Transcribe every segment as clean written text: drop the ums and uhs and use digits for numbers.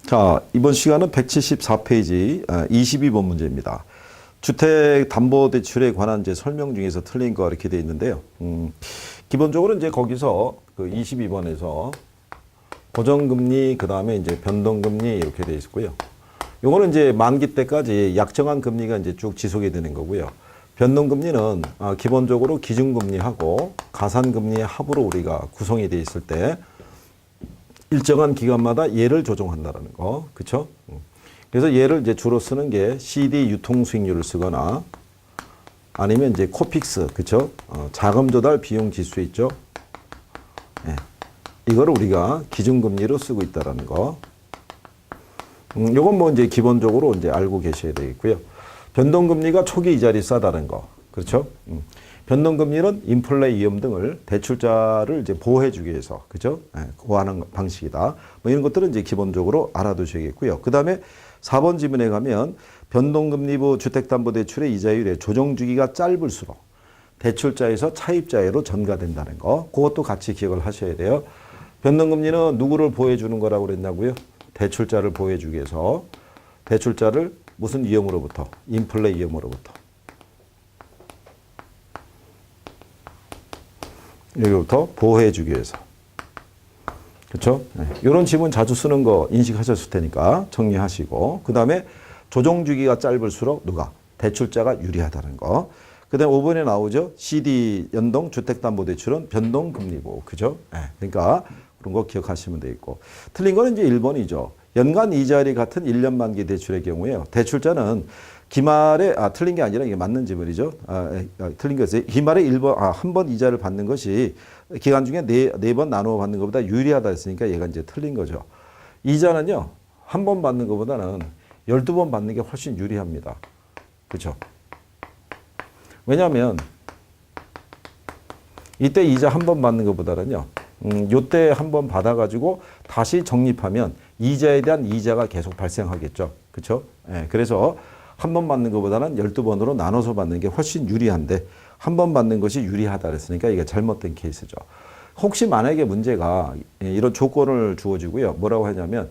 자, 이번 시간은 174페이지 22번 문제입니다. 주택담보대출에 관한 이제 설명 중에서 틀린 거 이렇게 되어 있는데요. 기본적으로 이제 거기서 그 22번에서 고정금리, 그 다음에 이제 변동금리 이렇게 되어 있고요. 요거는 이제 만기 때까지 약정한 금리가 이제 쭉 지속이 되는 거고요. 변동금리는 기본적으로 기준금리하고 가산금리의 합으로 우리가 구성이 되어 있을 때 일정한 기간마다 얘를 조정한다는 거, 그렇죠? 그래서 얘를 이제 주로 쓰는 게 CD 유통수익률을 쓰거나 아니면 이제 코픽스, 그렇죠? 자금 조달 비용 지수 있죠? 네. 이거를 우리가 기준금리로 쓰고 있다라는 거. 요건 뭐 이제 기본적으로 이제 알고 계셔야 되겠고요. 변동금리가 초기 이자율이 싸다는 거, 그렇죠? 변동금리는 인플레 위험 등을 대출자를 이제 보호해주기 위해서, 그죠? 보호하는 방식이다. 뭐 이런 것들은 이제 기본적으로 알아두셔야겠고요. 그 다음에 4번 지문에 가면 변동금리부 주택담보대출의 이자율의 조정 주기가 짧을수록 대출자에서 차입자로 전가된다는 거. 그것도 같이 기억을 하셔야 돼요. 변동금리는 누구를 보호해주는 거라고 그랬냐고요? 대출자를 보호해주기 위해서. 대출자를 무슨 위험으로부터? 인플레 위험으로부터. 여기부터 보호해주기 위해서. 그렇죠? 네. 이런 지문 자주 쓰는 거 인식하셨을 테니까 정리하시고, 그 다음에 조정 주기가 짧을수록 누가? 대출자가 유리하다는 거. 그 다음에 5번에 나오죠. CD 연동 주택담보대출은 변동금리고, 그죠? 네. 그러니까 그런 거 기억하시면 되겠고. 틀린 거는 이제 1번이죠. 연간 이자율이 같은 1년 만기 대출의 경우에요. 대출자는 기말에, 틀린 게 아니라 이게 맞는 지문이죠. 틀린 것이 기말에 한 번 이자를 받는 것이 기간 중에 네 번 나누어 받는 것보다 유리하다 했으니까 얘가 이제 틀린 거죠. 이자는요, 한 번 받는 것보다는 12번 받는 게 훨씬 유리합니다. 그렇죠? 왜냐하면 이때 이자 한 번 받는 것보다는요, 요때 한 번 받아가지고 다시 적립하면 이자에 대한 이자가 계속 발생하겠죠. 그렇죠? 예, 그래서 한 번 받는 것보다는 12번으로 나눠서 받는 게 훨씬 유리한데 한 번 받는 것이 유리하다 그랬으니까 이게 잘못된 케이스죠. 혹시 만약에 문제가 이런 조건을 주어지고요. 뭐라고 하냐면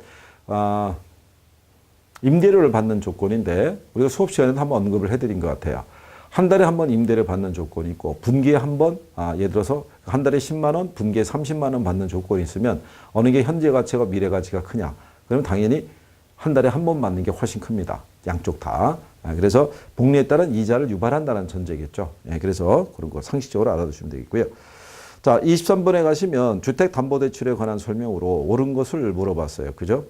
임대료를 받는 조건인데 우리가 수업 시간에도 한번 언급을 해드린 것 같아요. 한 달에 한 번 임대를 받는 조건이 있고 분기에 한 번, 예를 들어서 한 달에 10만 원, 분기에 30만 원 받는 조건이 있으면 어느 게 현재 가치가 미래 가치가 크냐. 그러면 당연히 한 달에 한 번 받는 게 훨씬 큽니다. 양쪽 다. 그래서 복리에 따른 이자를 유발한다는 전제겠죠. 그래서 그런 거 상식적으로 알아두시면 되겠고요. 자, 23번에 가시면 주택담보대출에 관한 설명으로 옳은 것을 물어봤어요. 그죠?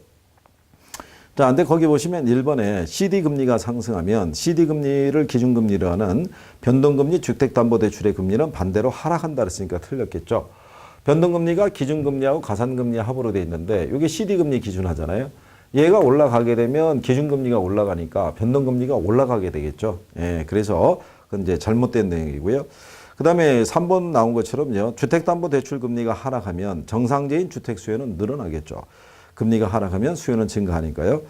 자, 근데 거기 보시면 1번에 CD금리가 상승하면 CD금리를 기준금리로 하는 변동금리 주택담보대출의 금리는 반대로 하락한다 그랬으니까 틀렸겠죠. 변동금리가 기준금리하고 가산금리 합으로 돼 있는데 이게 CD금리 기준 하잖아요. 얘가 올라가게 되면 기준금리가 올라가니까 변동금리가 올라가게 되겠죠. 그래서 그건 이제 잘못된 내용이고요. 그 다음에 3번 나온 것처럼요. 주택담보대출금리가 하락하면 정상적인 주택 수요는 늘어나겠죠. 금리가 하락하면 수요는 증가하니까요.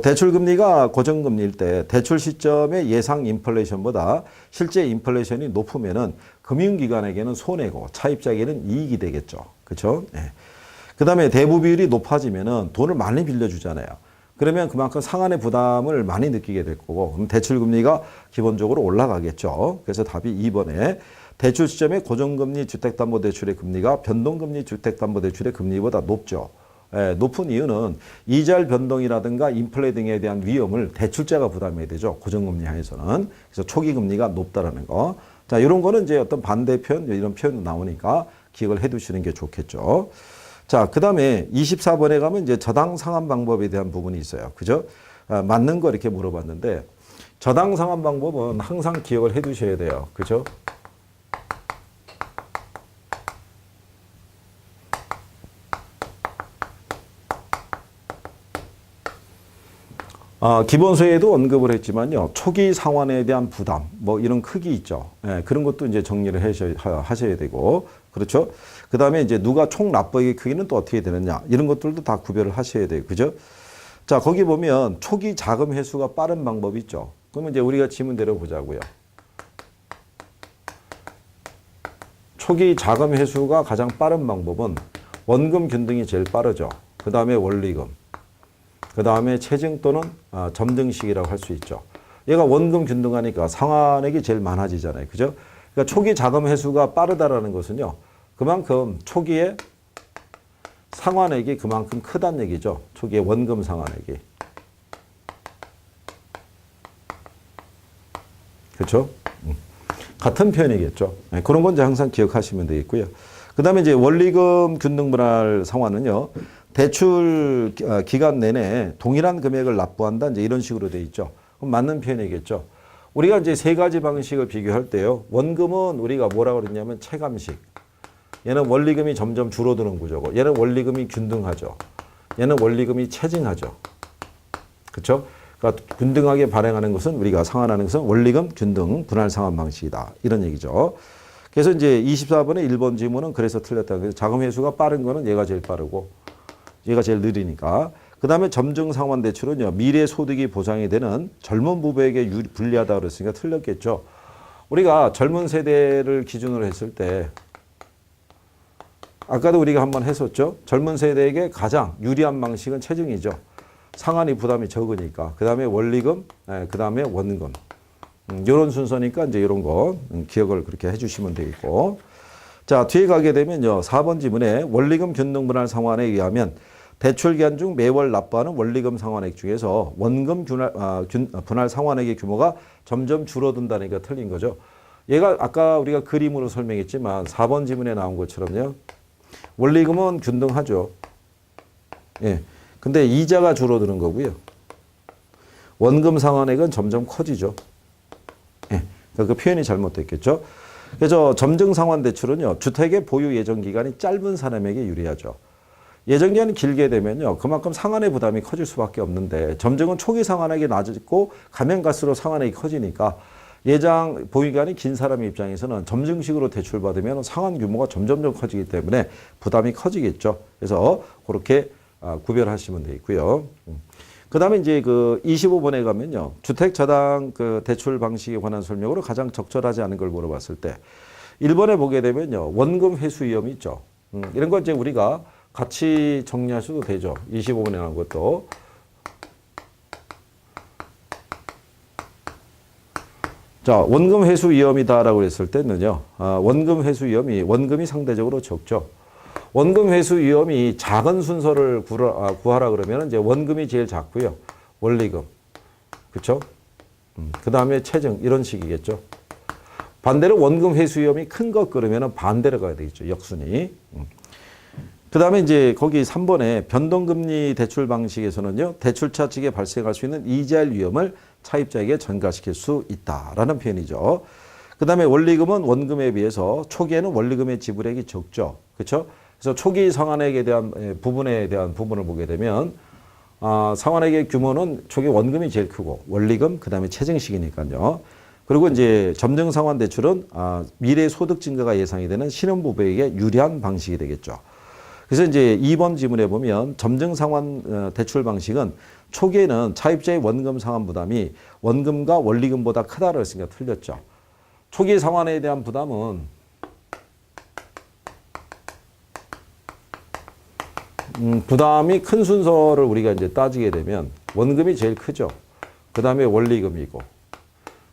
대출금리가 고정금리일 때 대출 시점의 예상 인플레이션보다 실제 인플레이션이 높으면은 금융기관에게는 손해고 차입자에게는 이익이 되겠죠. 그렇죠? 그 다음에 대부 비율이 높아지면은 돈을 많이 빌려주잖아요. 그러면 그만큼 상환의 부담을 많이 느끼게 될 거고, 그럼 대출금리가 기본적으로 올라가겠죠. 그래서 답이 2번에 대출 시점의 고정금리 주택담보대출의 금리가 변동금리 주택담보대출의 금리보다 높죠. 높은 이유는 이자율 변동이라든가 인플레 등에 대한 위험을 대출자가 부담해야 되죠. 고정금리 하에서는. 그래서 초기 금리가 높다라는 거. 자, 이런 거는 이제 어떤 반대 표현, 이런 표현도 나오니까 기억을 해 두시는 게 좋겠죠. 자, 그 다음에 24번에 가면 이제 저당 상환 방법에 대한 부분이 있어요. 그죠? 맞는 거 이렇게 물어봤는데, 저당 상환 방법은 항상 기억을 해 두셔야 돼요. 그죠? 기본소에도 언급을 했지만요. 초기 상환에 대한 부담, 뭐 이런 크기 있죠. 그런 것도 이제 정리를 하셔야 되고, 그렇죠? 그 다음에 이제 누가 총 납부액의 크기는 또 어떻게 되느냐. 이런 것들도 다 구별을 하셔야 돼요. 그죠? 자, 거기 보면 초기 자금 회수가 빠른 방법이 있죠. 그러면 이제 우리가 지문대로 보자고요. 초기 자금 회수가 가장 빠른 방법은 원금 균등이 제일 빠르죠. 그 다음에 원리금. 그 다음에 체증 또는 점증식이라고 할 수 있죠. 얘가 원금 균등하니까 상환액이 제일 많아지잖아요. 그죠? 그러니까 초기 자금 회수가 빠르다라는 것은요. 그만큼 초기에 상환액이 그만큼 크다는 얘기죠. 초기에 원금 상환액이. 그렇죠? 같은 표현이겠죠. 네, 그런 건 이제 항상 기억하시면 되겠고요. 그 다음에 이제 원리금 균등 분할 상환은요. 대출 기간 내내 동일한 금액을 납부한다. 이제 이런 식으로 돼 있죠. 그럼 맞는 표현이겠죠. 우리가 이제 세 가지 방식을 비교할 때요. 원금은 우리가 뭐라고 그랬냐면 체감식. 얘는 원리금이 점점 줄어드는 구조고, 얘는 원리금이 균등하죠. 얘는 원리금이 체증하죠. 그렇죠? 그러니까 균등하게 발행하는 것은 우리가 상환하는 것은 원리금 균등 분할 상환 방식이다. 이런 얘기죠. 그래서 이제 24번의 1번 지문은 그래서 틀렸다. 그래서 자금 회수가 빠른 거는 얘가 제일 빠르고 얘가 제일 느리니까. 그 다음에 점증 상환 대출은요. 미래 소득이 보장이 되는 젊은 부부에게 불리하다 그랬으니까 틀렸겠죠. 우리가 젊은 세대를 기준으로 했을 때 아까도 우리가 한번 했었죠. 젊은 세대에게 가장 유리한 방식은 체증이죠. 상환이 부담이 적으니까. 그 다음에 원리금, 그 다음에 원금. 이런 순서니까 이제 이런 거 기억을 그렇게 해주시면 되겠고. 자, 뒤에 가게 되면요. 4번 지문에 원리금 균등 분할 상환에 의하면 대출 기한 중 매월 납부하는 원리금 상환액 중에서 원금 분할 상환액의 규모가 점점 줄어든다니까 틀린 거죠. 얘가 아까 우리가 그림으로 설명했지만 4번 지문에 나온 것처럼요. 원리금은 균등하죠. 예. 근데 이자가 줄어드는 거고요. 원금 상환액은 점점 커지죠. 예. 그러니까 그 표현이 잘못됐겠죠. 그래서 점증 상환 대출은요. 주택의 보유 예정 기간이 짧은 사람에게 유리하죠. 예정 기간이 길게 되면요. 그만큼 상환의 부담이 커질 수밖에 없는데 점증은 초기 상환액이 낮고 가면 갈수록 상환액이 커지니까 예정 보유기간이 긴 사람 입장에서는 점증식으로 대출받으면 상환 규모가 점점점 커지기 때문에 부담이 커지겠죠. 그래서 그렇게 구별하시면 되겠고요. 그 다음에 이제 그 25번에 가면요. 주택저당 그 대출 방식에 관한 설명으로 가장 적절하지 않은 걸 물어봤을 때 1번에 보게 되면요. 원금 회수 위험이 있죠. 이런 거 이제 우리가 같이 정리하셔도 되죠. 25번에 나온 것도. 자, 원금 회수 위험이다라고 했을 때는요. 원금 회수 위험이 원금이 상대적으로 적죠. 원금 회수 위험이 작은 순서를 구하라 그러면 이제 원금이 제일 작고요. 원리금. 그렇죠? 그 다음에 체증 이런 식이겠죠. 반대로 원금 회수 위험이 큰 것 그러면 반대로 가야 되겠죠. 역순위. 그 다음에 이제 거기 3번에 변동금리 대출 방식에서는요. 대출차 측에 발생할 수 있는 이자율 위험을 차입자에게 전가시킬 수 있다라는 표현이죠. 그 다음에 원리금은 원금에 비해서 초기에는 원리금의 지불액이 적죠. 그렇죠? 그래서 초기 상환액에 대한 부분에 대한 부분을 보게 되면 상환액의 규모는 초기 원금이 제일 크고 원리금 그 다음에 체증식이니까요. 그리고 이제 점증 상환 대출은 미래 소득 증가가 예상이 되는 신혼부부에게 유리한 방식이 되겠죠. 그래서 이제 2번 지문에 보면 점증 상환 대출 방식은 초기에는 차입자의 원금 상환 부담이 원금과 원리금보다 크다고 했으니까 틀렸죠. 초기 상환에 대한 부담은 부담이 큰 순서를 우리가 이제 따지게 되면 원금이 제일 크죠. 그 다음에 원리금이고,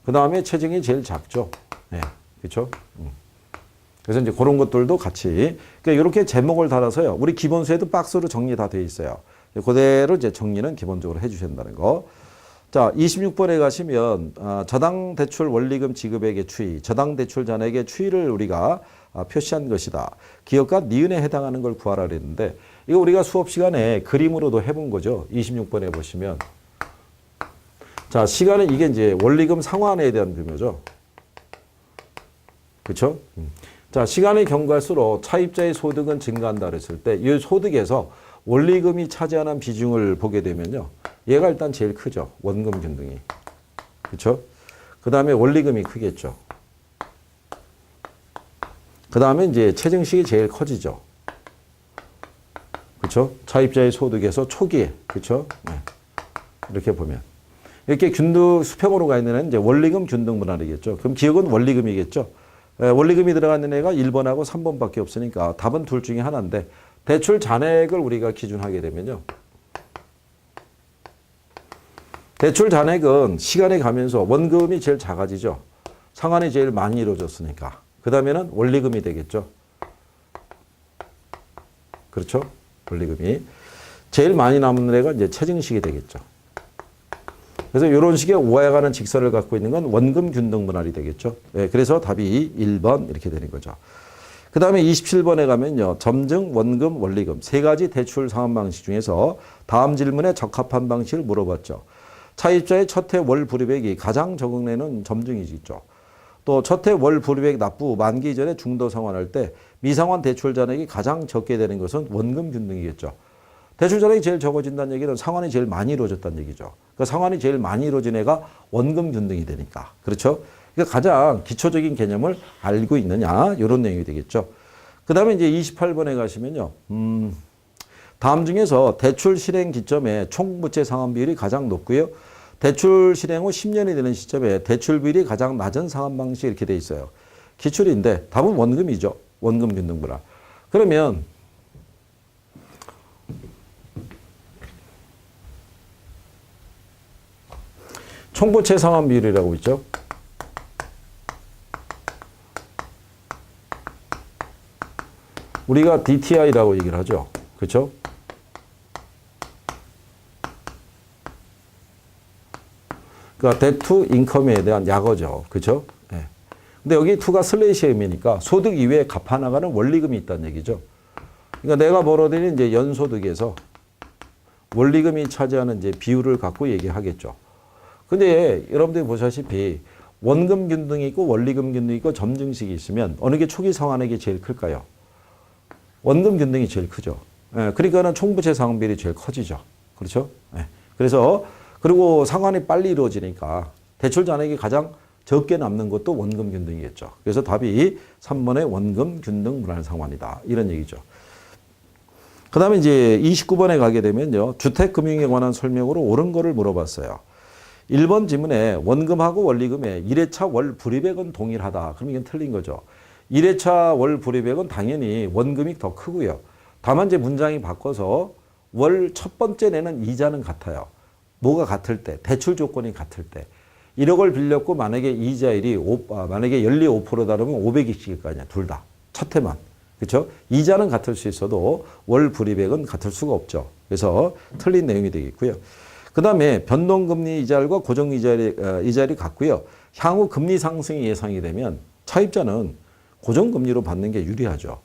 그 다음에 체증이 제일 작죠. 네, 그렇죠? 그래서 이제 그런 것들도 같이 그러니까 이렇게 제목을 달아서요. 우리 기본수에도 박스로 정리 다 돼 있어요. 그대로 이제 정리는 기본적으로 해주셔야 된다는 거. 자, 26번에 가시면 저당 대출 원리금 지급액의 추이, 저당 대출 잔액의 추이를 우리가 표시한 것이다. 기업과 니은에 해당하는 걸 구하라 그랬는데 이거 우리가 수업 시간에 그림으로도 해본 거죠. 26번에 보시면. 자, 시간은 이게 이제 원리금 상환에 대한 규모죠. 그렇죠? 자, 시간이 경과할수록 차입자의 소득은 증가한다 그랬을 때 이 소득에서 원리금이 차지하는 비중을 보게 되면요. 얘가 일단 제일 크죠. 원금 균등이. 그렇죠? 그 다음에 원리금이 크겠죠. 그 다음에 이제 체증식이 제일 커지죠. 그렇죠? 차입자의 소득에서 초기에. 그렇죠? 네. 이렇게 보면. 이렇게 균등 수평으로 가 있는 애는 이제 원리금 균등 분할이겠죠. 그럼 기억은 원리금이겠죠. 원리금이 들어가는 애가 1번하고 3번밖에 없으니까 답은 둘 중에 하나인데 대출 잔액을 우리가 기준하게 되면요. 대출 잔액은 시간이 가면서 원금이 제일 작아지죠. 상환이 제일 많이 이루어졌으니까. 그 다음에는 원리금이 되겠죠. 그렇죠? 원리금이. 제일 많이 남는 애가 이제 체증식이 되겠죠. 그래서 이런 식의 오해가는 직선을 갖고 있는 건 원금 균등 분할이 되겠죠. 네, 그래서 답이 1번 이렇게 되는 거죠. 그 다음에 27번에 가면요. 점증, 원금, 원리금 세 가지 대출 상환 방식 중에서 다음 질문에 적합한 방식을 물어봤죠. 차입자의 첫해 월 불이백이 가장 적응되는 점증이죠. 또 첫해 월 불이백 납부 만기 이전에 중도 상환할 때 미상환 대출 잔액이 가장 적게 되는 것은 원금 균등이겠죠. 대출 잔액이 제일 적어진다는 얘기는 상환이 제일 많이 이루어졌다는 얘기죠. 그러니까 상환이 제일 많이 이루어진 애가 원금 균등이 되니까. 그렇죠? 그러니까 가장 기초적인 개념을 알고 있느냐 이런 내용이 되겠죠. 그 다음에 이제 28번에 가시면요. 다음 중에서 대출 실행 기점에 총부채 상환 비율이 가장 높고요. 대출 실행 후 10년이 되는 시점에 대출 비율이 가장 낮은 상환 방식 이렇게 돼 있어요. 기출인데 답은 원금이죠. 원금 균등 분할. 그러면 총부채 상환 비율이라고 있죠. 우리가 DTI라고 얘기를 하죠. 그렇죠? 그러니까 debt to income에 대한 약어죠. 그렇죠? 네. 근데 여기 to가 슬래시의 의미니까 소득 이외에 갚아나가는 원리금이 있다는 얘기죠. 그러니까 내가 벌어들인 이제 연소득에서 원리금이 차지하는 이제 비율을 갖고 얘기하겠죠. 근데 여러분들이 보시다시피 원금 균등이 있고 원리금 균등이 있고 점증식이 있으면 어느 게 초기 상환액이 제일 클까요? 원금 균등이 제일 크죠. 예, 그러니까는 총부채 상환 비율이 제일 커지죠. 그렇죠? 예. 그래서 그리고 상환이 빨리 이루어지니까 대출 잔액이 가장 적게 남는 것도 원금 균등이겠죠. 그래서 답이 3번의 원금 균등 분할 상환이다. 이런 얘기죠. 그 다음에 이제 29번에 가게 되면요. 주택금융에 관한 설명으로 옳은 거를 물어봤어요. 1번 지문에 원금하고 원리금의 1회차 월 불이백은 동일하다. 그럼 이건 틀린 거죠. 1회차 월 불이백은 당연히 원금이 더 크고요. 다만 이제 문장이 바꿔서 월 첫 번째 내는 이자는 같아요. 뭐가 같을 때? 대출 조건이 같을 때. 1억을 빌렸고 만약에 이자율이 만약에 연리 5%다르면 500억씩일 거 아니야. 둘 다. 첫 해만. 그렇죠? 이자는 같을 수 있어도 월 불이백은 같을 수가 없죠. 그래서 틀린 내용이 되겠고요. 그 다음에 변동금리 이자율과 고정이자율이 같고요. 향후 금리 상승이 예상이 되면 차입자는 고정금리로 받는 게 유리하죠.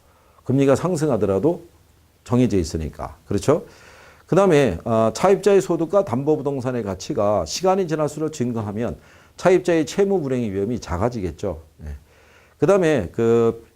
금리가 상승하더라도 정해져 있으니까. 그렇죠? 그 다음에 차입자의 소득과 담보부동산의 가치가 시간이 지날수록 증가하면 차입자의 채무 불행의 위험이 작아지겠죠. 그 다음에 그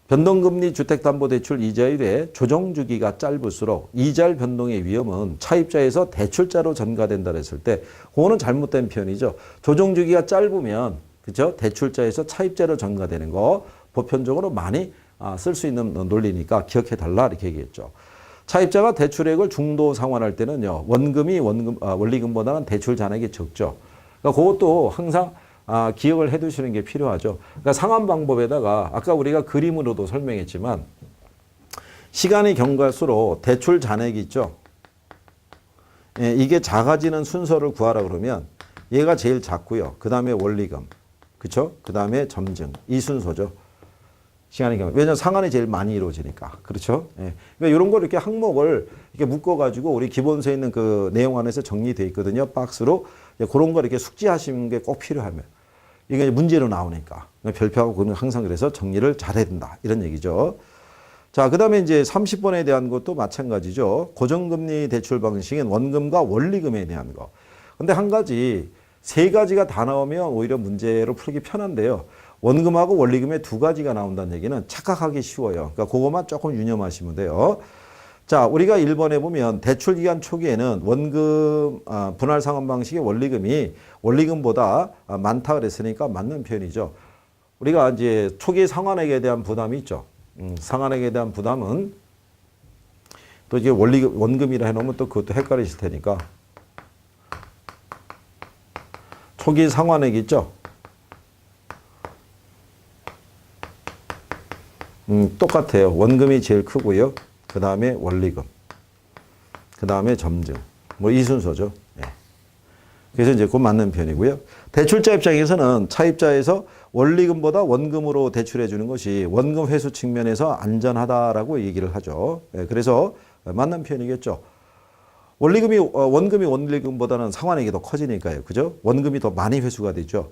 변동금리 주택담보대출 이자율의 조정주기가 짧을수록 이자율 변동의 위험은 차입자에서 대출자로 전가된다 했을 때 그거는 잘못된 표현이죠. 조정주기가 짧으면 그렇죠? 대출자에서 차입자로 전가되는 거 보편적으로 많이 쓸 수 있는 논리니까 기억해 달라 이렇게 얘기했죠. 차입자가 대출액을 중도 상환할 때는요. 원리금보다는 대출 잔액이 적죠. 그러니까 그것도 항상 기억을 해 두시는 게 필요하죠. 그러니까 상환 방법에다가 아까 우리가 그림으로도 설명했지만 시간이 경과할수록 대출 잔액이 있죠. 예, 이게 작아지는 순서를 구하라 그러면 얘가 제일 작고요. 그 다음에 원리금. 그렇죠? 그 다음에 점증. 이 순서죠. 시간이 경과. 왜냐하면 상환이 제일 많이 이루어지니까. 그렇죠? 예. 그러니까 이런 걸 이렇게 항목을 이렇게 묶어가지고 우리 기본서에 있는 그 내용 안에서 정리되어 있거든요. 박스로. 그런 걸 이렇게 숙지하시는 게 꼭 필요하면. 이게 문제로 나오니까. 별표하고 그러면 항상 그래서 정리를 잘해야 된다. 이런 얘기죠. 자, 그 다음에 이제 30번에 대한 것도 마찬가지죠. 고정금리 대출 방식은 원금과 원리금에 대한 거. 근데 한 가지, 세 가지가 다 나오면 오히려 문제로 풀기 편한데요. 원금하고 원리금의 두 가지가 나온다는 얘기는 착각하기 쉬워요. 그러니까 그것만 조금 유념하시면 돼요. 자, 우리가 1번에 보면 대출 기간 초기에는 원금 분할 상환 방식의 원리금이 원리금보다 많다 그랬으니까 맞는 표현이죠. 우리가 이제 초기 상환액에 대한 부담이 있죠. 상환액에 대한 부담은 또 이제 원금이라 해놓으면 또 그것도 헷갈리실 테니까 초기 상환액 있죠. 똑같아요. 원금이 제일 크고요. 그 다음에 원리금. 그 다음에 점증. 뭐 이 순서죠. 네. 그래서 이제 그 맞는 편이고요. 대출자 입장에서는 차입자에서 원리금보다 원금으로 대출해 주는 것이 원금 회수 측면에서 안전하다라고 얘기를 하죠. 예, 그래서 맞는 편이겠죠. 원금이 원리금보다는 상환액이 더 커지니까요. 그죠? 원금이 더 많이 회수가 되죠.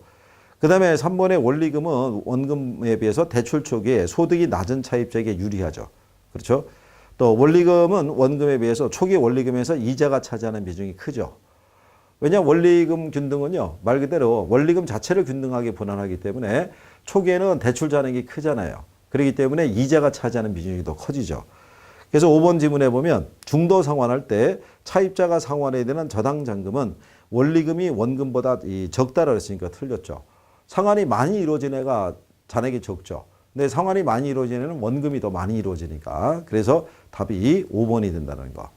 그 다음에 3번의 원리금은 원금에 비해서 대출 초기에 소득이 낮은 차입자에게 유리하죠. 그렇죠? 또 원리금은 원금에 비해서 초기 원리금에서 이자가 차지하는 비중이 크죠. 왜냐하면 원리금 균등은요, 말 그대로 원리금 자체를 균등하게 분할하기 때문에 초기에는 대출 잔액이 크잖아요. 그렇기 때문에 이자가 차지하는 비중이 더 커지죠. 그래서 5번 지문에 보면 중도 상환할 때 차입자가 상환해야 되는 저당 잔금은 원리금이 원금보다 적다라고 했으니까 틀렸죠. 상환이 많이 이루어진 애가 잔액이 적죠. 근데 상환이 많이 이루어진 애는 원금이 더 많이 이루어지니까. 그래서 답이 5번이 된다는 거.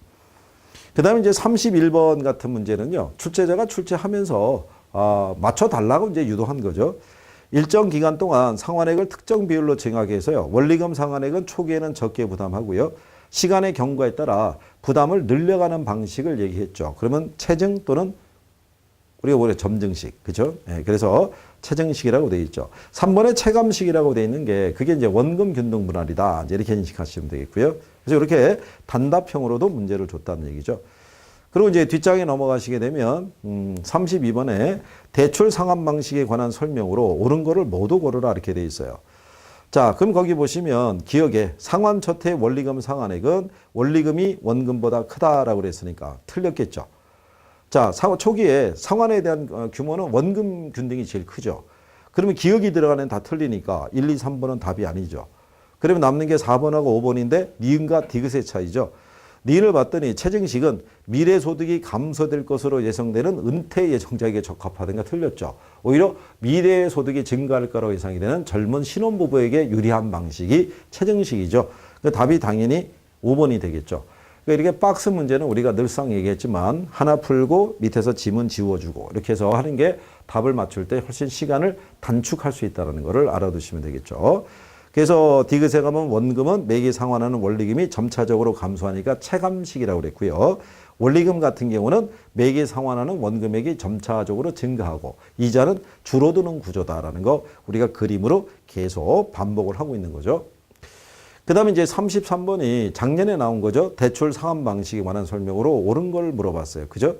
그 다음에 이제 31번 같은 문제는요. 출제자가 출제하면서 맞춰달라고 이제 유도한 거죠. 일정 기간 동안 상환액을 특정 비율로 정하게 해서요. 원리금 상환액은 초기에는 적게 부담하고요. 시간의 경과에 따라 부담을 늘려가는 방식을 얘기했죠. 그러면 체증 또는 우리가 원래 점증식, 그죠? 예, 그래서 체증식이라고 되어 있죠. 3번에 체감식이라고 되어 있는 게 그게 이제 원금 균등 분할이다. 이제 이렇게 인식하시면 되겠고요. 그래서 이렇게 단답형으로도 문제를 줬다는 얘기죠. 그리고 이제 뒷장에 넘어가시게 되면 32번에 대출 상환 방식에 관한 설명으로 옳은 거를 모두 고르라 이렇게 되어 있어요. 자, 그럼 거기 보시면 기억에 상환 첫해 원리금 상환액은 원리금이 원금보다 크다라고 그랬으니까 틀렸겠죠. 자, 초기에 상환에 대한 규모는 원금 균등이 제일 크죠. 그러면 기억이 들어가는 다 틀리니까 1, 2, 3번은 답이 아니죠. 그러면 남는 게 4번하고 5번인데 니은과 디귿의 차이죠. 니은을 봤더니 체증식은 미래 소득이 감소될 것으로 예상되는 은퇴 예정자에게 적합하든가 틀렸죠. 오히려 미래 소득이 증가할 거라고 예상이 되는 젊은 신혼부부에게 유리한 방식이 체증식이죠. 그 답이 당연히 5번이 되겠죠. 그러니까 이렇게 박스 문제는 우리가 늘상 얘기했지만 하나 풀고 밑에서 지문 지워주고 이렇게 해서 하는 게 답을 맞출 때 훨씬 시간을 단축할 수 있다는 것을 알아두시면 되겠죠. 그래서 디귿에 가면 원금은 매기 상환하는 원리금이 점차적으로 감소하니까 체감식이라고 그랬고요. 원리금 같은 경우는 매기 상환하는 원금액이 점차적으로 증가하고 이자는 줄어드는 구조다라는 거 우리가 그림으로 계속 반복을 하고 있는 거죠. 그 다음에 이제 33번이 작년에 나온 거죠. 대출 상환 방식에 관한 설명으로 옳은 걸 물어봤어요. 그죠?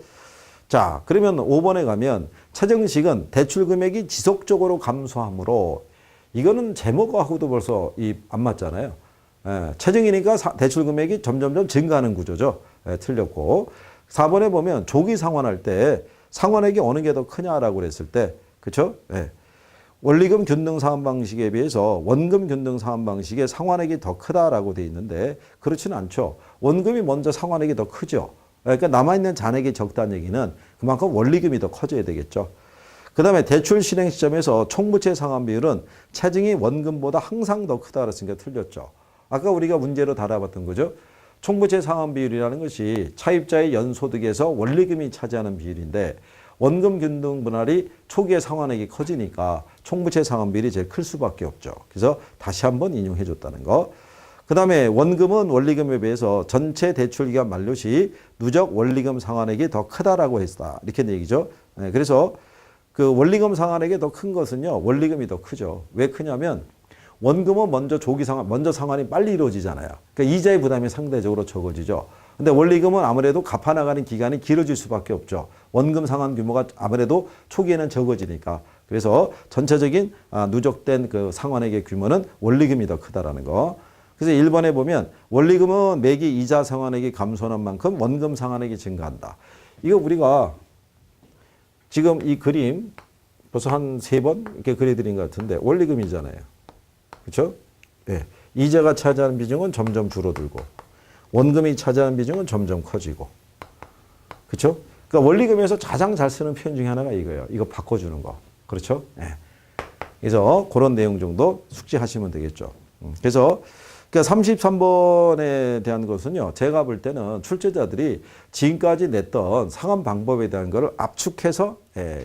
자, 그러면 5번에 가면 체증식은 대출 금액이 지속적으로 감소하므로 이거는 제목하고도 벌써 안 맞잖아요. 예, 체증이니까 대출 금액이 점점점 증가하는 구조죠. 예, 틀렸고. 4번에 보면 조기 상환할 때 상환액이 어느 게 더 크냐라고 그랬을 때, 그쵸? 예. 원리금 균등 상환 방식에 비해서 원금 균등 상환 방식의 상환액이 더 크다라고 돼 있는데 그렇지는 않죠. 원금이 먼저 상환액이 더 크죠. 그러니까 남아있는 잔액이 적다는 얘기는 그만큼 원리금이 더 커져야 되겠죠. 그 다음에 대출 실행 시점에서 총부채 상환 비율은 체증이 원금보다 항상 더 크다 그랬으니까 틀렸죠. 아까 우리가 문제로 다뤄봤던 거죠. 총부채 상환 비율이라는 것이 차입자의 연소득에서 원리금이 차지하는 비율인데 원금 균등 분할이 초기에 상환액이 커지니까 총부채 상환 비율이 제일 클 수밖에 없죠. 그래서 다시 한번 인용해 줬다는 거. 그 다음에 원금은 원리금에 비해서 전체 대출기간 만료 시 누적 원리금 상환액이 더 크다라고 했다. 이렇게 얘기죠. 네, 그래서 그 원리금 상환액이 더 큰 것은요. 원리금이 더 크죠. 왜 크냐면 원금은 먼저 조기 상환, 먼저 상환이 빨리 이루어지잖아요. 그러니까 이자의 부담이 상대적으로 적어지죠. 근데 원리금은 아무래도 갚아나가는 기간이 길어질 수밖에 없죠. 원금 상환 규모가 아무래도 초기에는 적어지니까. 그래서 전체적인 누적된 그 상환액의 규모는 원리금이 더 크다라는 거. 그래서 1번에 보면 원리금은 매기 이자 상환액이 감소하는 만큼 원금 상환액이 증가한다. 이거 우리가 지금 이 그림 벌써 한 3번 이렇게 그려드린 것 같은데 원리금이잖아요. 그렇죠? 네. 이자가 차지하는 비중은 점점 줄어들고 원금이 차지하는 비중은 점점 커지고. 그렇죠? 그러니까 원리금에서 가장 잘 쓰는 표현 중에 하나가 이거예요. 이거 바꿔주는 거. 그렇죠? 네. 그래서 그런 내용 정도 숙지하시면 되겠죠. 그래서 그러니까 33번에 대한 것은요. 제가 볼 때는 출제자들이 지금까지 냈던 상환 방법에 대한 것을 압축해서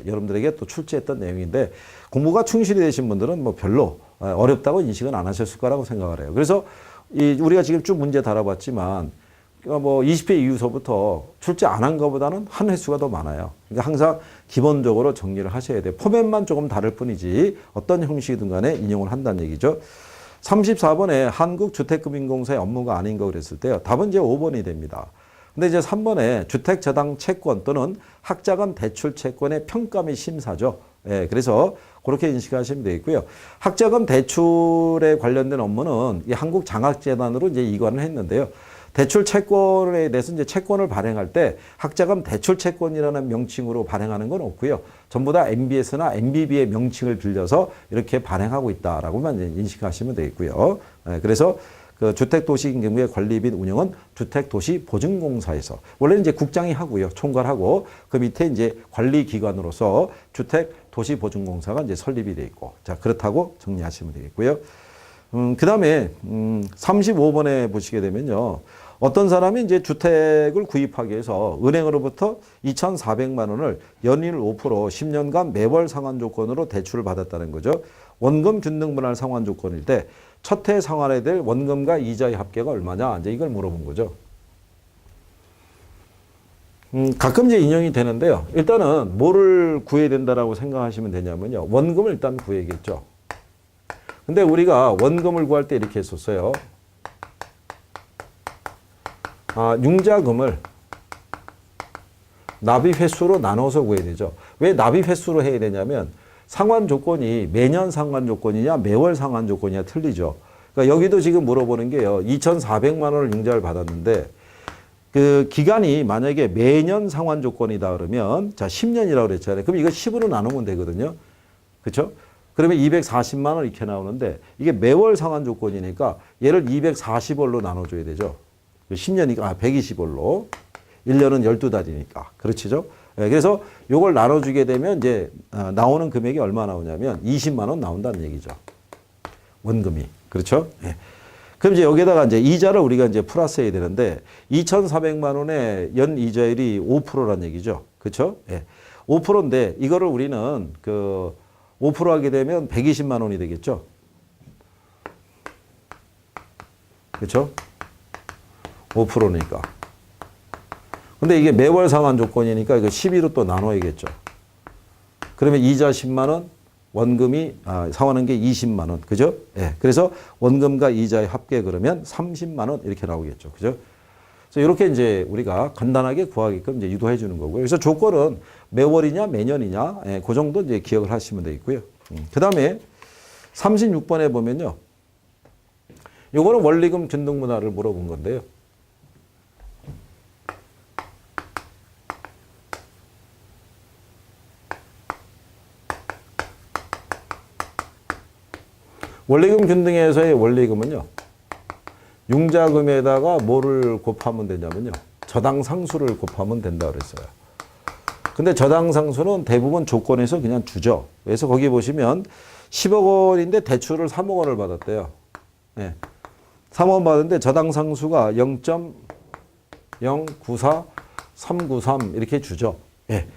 여러분들에게 또 출제했던 내용인데 공부가 충실히 되신 분들은 뭐 별로 어렵다고 인식은 안 하셨을 거라고 생각을 해요. 그래서 우리가 지금 쭉 문제 다뤄봤지만 그러니까 뭐 20회 이후서부터 출제 안 한 것보다는 한 횟수가 더 많아요. 그러니까 항상 기본적으로 정리를 하셔야 돼요. 포맷만 조금 다를 뿐이지 어떤 형식이든 간에 인용을 한다는 얘기죠. 34번에 한국주택금융공사의 업무가 아닌 거 그랬을 때요. 답은 이제 5번이 됩니다. 근데 이제 3번에 주택저당 채권 또는 학자금 대출 채권의 평가 및 심사죠. 예, 그래서 그렇게 인식하시면 되겠고요. 학자금 대출에 관련된 업무는 이 한국장학재단으로 이제 이관을 했는데요. 대출 채권에 대해서 이제 채권을 발행할 때 학자금 대출 채권이라는 명칭으로 발행하는 건 없고요. 전부 다 MBS나 MBB의 명칭을 빌려서 이렇게 발행하고 있다라고만 이제 인식하시면 되겠고요. 예, 그래서 그 주택도시임금의 관리 및 운영은 주택도시보증공사에서 원래는 이제 국장이 하고요, 총괄하고 그 밑에 이제 관리기관으로서 주택도시보증공사가 이제 설립이 돼 있고, 자 그렇다고 정리하시면 되겠고요. 그다음에 35번에 보시게 되면요, 어떤 사람이 이제 주택을 구입하기 위해서 은행으로부터 2,400만 원을 연일 5% 10년간 매월 상환 조건으로 대출을 받았다는 거죠. 원금 균등 분할 상환 조건일 때 첫 해 상환해야 될 원금과 이자의 합계가 얼마냐, 이제 이걸 물어본 거죠. 가끔 이제 인용이 되는데요. 일단은 뭐를 구해야 된다라고 생각하시면 되냐면요, 원금을 일단 구해야겠죠. 근데 우리가 원금을 구할 때 이렇게 했었어요. 융자금을 납입 횟수로 나눠서 구해야 되죠. 왜 납입 횟수로 해야 되냐면 상환 조건이 매년 상환 조건이냐 매월 상환 조건이냐 틀리죠. 그러니까 여기도 지금 물어보는 게요. 2,400만 원을 융자를 받았는데 그 기간이 만약에 매년 상환 조건이다 그러면 자 10년이라고 그랬잖아요. 그럼 이거 10으로 나누면 되거든요. 그렇죠? 그러면 240만 원 이렇게 나오는데 이게 매월 상환 조건이니까 얘를 240월로 나눠줘야 되죠. 10년이니까 120월로 1년은 12달이니까 그렇죠. 그래서 이걸 나눠주게 되면 이제 나오는 금액이 얼마 나오냐면 20만 원 나온다는 얘기죠. 원금이. 그렇죠? 예. 그럼 이제 여기다가 이제 이자를 우리가 이제 플러스해야 되는데 2,400만 원의 연 이자율이 5%란 얘기죠. 그렇죠? 예. 5%인데 이거를 우리는 그 5% 하게 되면 120만 원이 되겠죠. 그렇죠? 5%니까. 근데 이게 매월 상환 조건이니까 이거 12로 또 나눠야겠죠. 그러면 이자 10만 원, 원금이 상환한 게 20만 원. 그죠? 예. 그래서 원금과 이자의 합계 그러면 30만 원 이렇게 나오겠죠. 그죠? 그래서 이렇게 이제 우리가 간단하게 구하게끔 이제 유도해 주는 거고요. 그래서 조건은 매월이냐 매년이냐, 예, 그 정도 이제 기억을 하시면 되겠고요. 그다음에 36번에 보면요. 요거는 원리금 균등 분할을 물어본 건데요. 원리금 균등에서의 원리금은요, 융자금에다가 뭐를 곱하면 되냐면요, 저당상수를 곱하면 된다 그랬어요. 근데 저당상수는 대부분 조건에서 그냥 주죠. 그래서 거기 보시면 10억 원인데 대출을 3억 원을 받았대요. 네. 3억 원 받았는데 저당상수가 0.094393 이렇게 주죠. 네.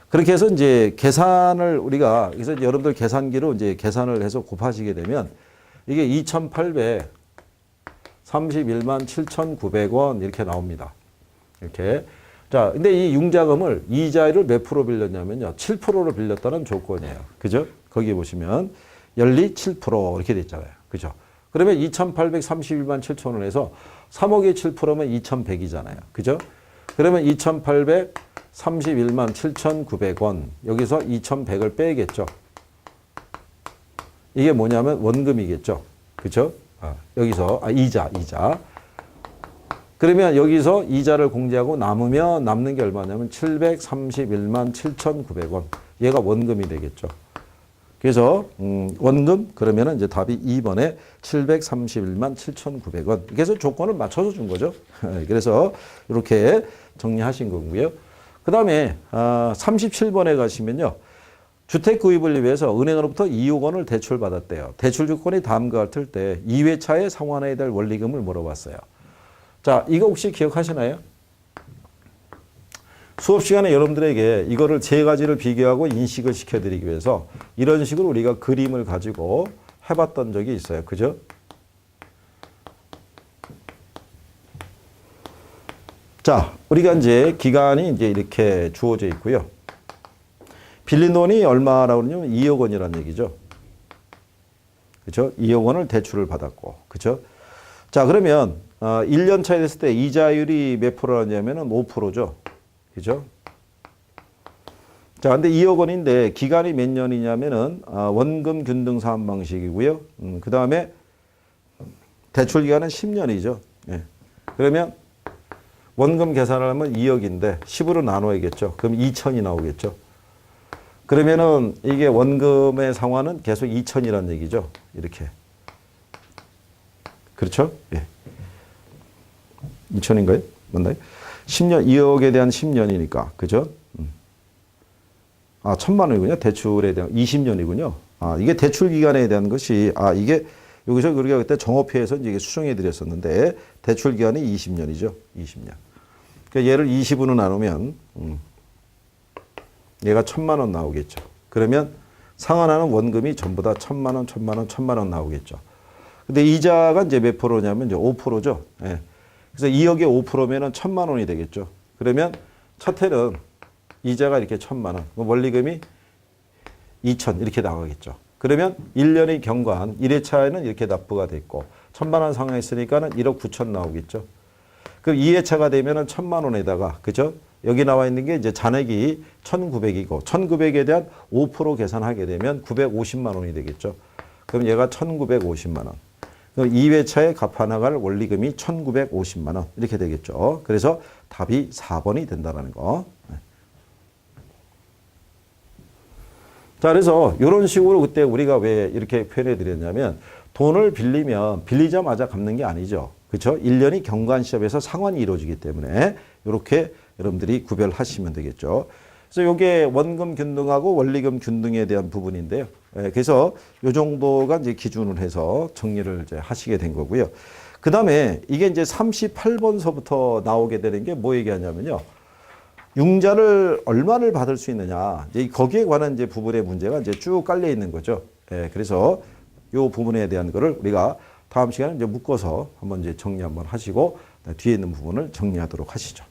그렇게 해서 이제 계산을 우리가, 그래서 여러분들 계산기로 이제 계산을 해서 곱하시게 되면 이게 2,831만 7,900원 이렇게 나옵니다. 이렇게. 자, 근데 이 융자금을 이자율을 몇 프로 빌렸냐면요, 7%를 빌렸다는 조건이에요. 그죠? 거기 보시면 연리 7% 이렇게 돼 있잖아요. 그죠? 그러면 2,831만 7,000원에서 3억의 7%면 2,100이잖아요. 그죠? 그러면 2,831만 7,900원. 여기서 2,100을 빼야겠죠. 이게 뭐냐면 원금이겠죠. 그죠? 여기서, 이자. 그러면 여기서 이자를 공제하고 남으면 남는 게 얼마냐면 731만 7,900원. 얘가 원금이 되겠죠. 그래서, 원금, 그러면은 이제 답이 2번에 731만 7,900원. 그래서 조건을 맞춰서 준 거죠. 그래서 이렇게 정리하신 거고요. 그 다음에 37번에 가시면요. 주택 구입을 위해서 은행으로부터 2억 원을 대출받았대요. 대출 조건이 다음과 같을 때 2회차에 상환해야 될 원리금을 물어봤어요. 자, 이거 혹시 기억하시나요? 수업 시간에 여러분들에게 이거를 세 가지를 비교하고 인식을 시켜드리기 위해서 이런 식으로 우리가 그림을 가지고 해봤던 적이 있어요. 그죠? 자, 우리가 이제 기간이 이제 이렇게 주어져 있고요. 빌린 돈이 얼마라고 그러냐면 2억 원이라는 얘기죠. 그렇죠? 2억 원을 대출을 받았고. 그렇죠? 자, 그러면 1년 차에 됐을 때 이자율이 몇 프로냐면은 5%죠. 그죠? 자, 근데 2억 원인데 기간이 몇 년이냐면은 원금 균등 사업 방식이고요. 그 다음에 대출 기간은 10년이죠. 예. 그러면 원금 계산을 하면 2억인데 10으로 나눠야겠죠. 그럼 2천이 나오겠죠. 그러면은 이게 원금의 상환은 계속 2천이라는 얘기죠. 이렇게. 그렇죠? 예. 2천인가요? 맞나요? 10년, 2억에 대한 10년이니까. 그죠? 아, 1,000만 원이군요. 대출에 대한 20년이군요. 아, 이게 대출 기간에 대한 것이, 이게 여기서 우리가 그때 정업회에서 이제 수정해 드렸었는데, 대출 기간이 20년이죠. 20년. 그러니까 얘를 20으로 나누면, 얘가 1,000만 원 나오겠죠. 그러면 상환하는 원금이 전부 다 1,000만 원, 1,000만 원, 1,000만 원 나오겠죠. 근데 이자가 이제 몇 프로냐면 이제 5%죠. 예. 그래서 2억에 5%면은 1,000만 원이 되겠죠. 그러면 첫 해는 이자가 이렇게 1,000만 원, 원리금이 2천 이렇게 나가겠죠. 그러면 1년의 경관 1회차에는 이렇게 납부가 됐고 1,000만 원 상환했으니까는 1억 9천 나오겠죠. 그럼 2회차가 되면은 1,000만 원에다가 그죠? 여기 나와 있는 게 이제 잔액이 1,900이고 1,900에 대한 5% 계산하게 되면 950만 원이 되겠죠. 그럼 얘가 1,950만 원. 그럼 2회차에 갚아 나갈 원리금이 1,950만 원 이렇게 되겠죠. 그래서 답이 4번이 된다라는 거. 자, 그래서 이런 식으로 그때 우리가 왜 이렇게 표현해 드렸냐면 돈을 빌리면 빌리자마자 갚는 게 아니죠. 그렇죠? 1년이 경관 시합에서 상환이 이루어지기 때문에 이렇게 여러분들이 구별하시면 되겠죠. 그래서 이게 원금 균등하고 원리금 균등에 대한 부분인데요. 그래서 이 정도가 이제 기준을 해서 정리를 이제 하시게 된 거고요. 그 다음에 이게 이제 38번서부터 나오게 되는 게 뭐 얘기하냐면요. 융자를 얼마를 받을 수 있느냐. 이제 거기에 관한 이제 부분의 문제가 이제 쭉 깔려 있는 거죠. 그래서 이 부분에 대한 거를 우리가 다음 시간에 이제 묶어서 한번 이제 정리 한번 하시고 뒤에 있는 부분을 정리하도록 하시죠.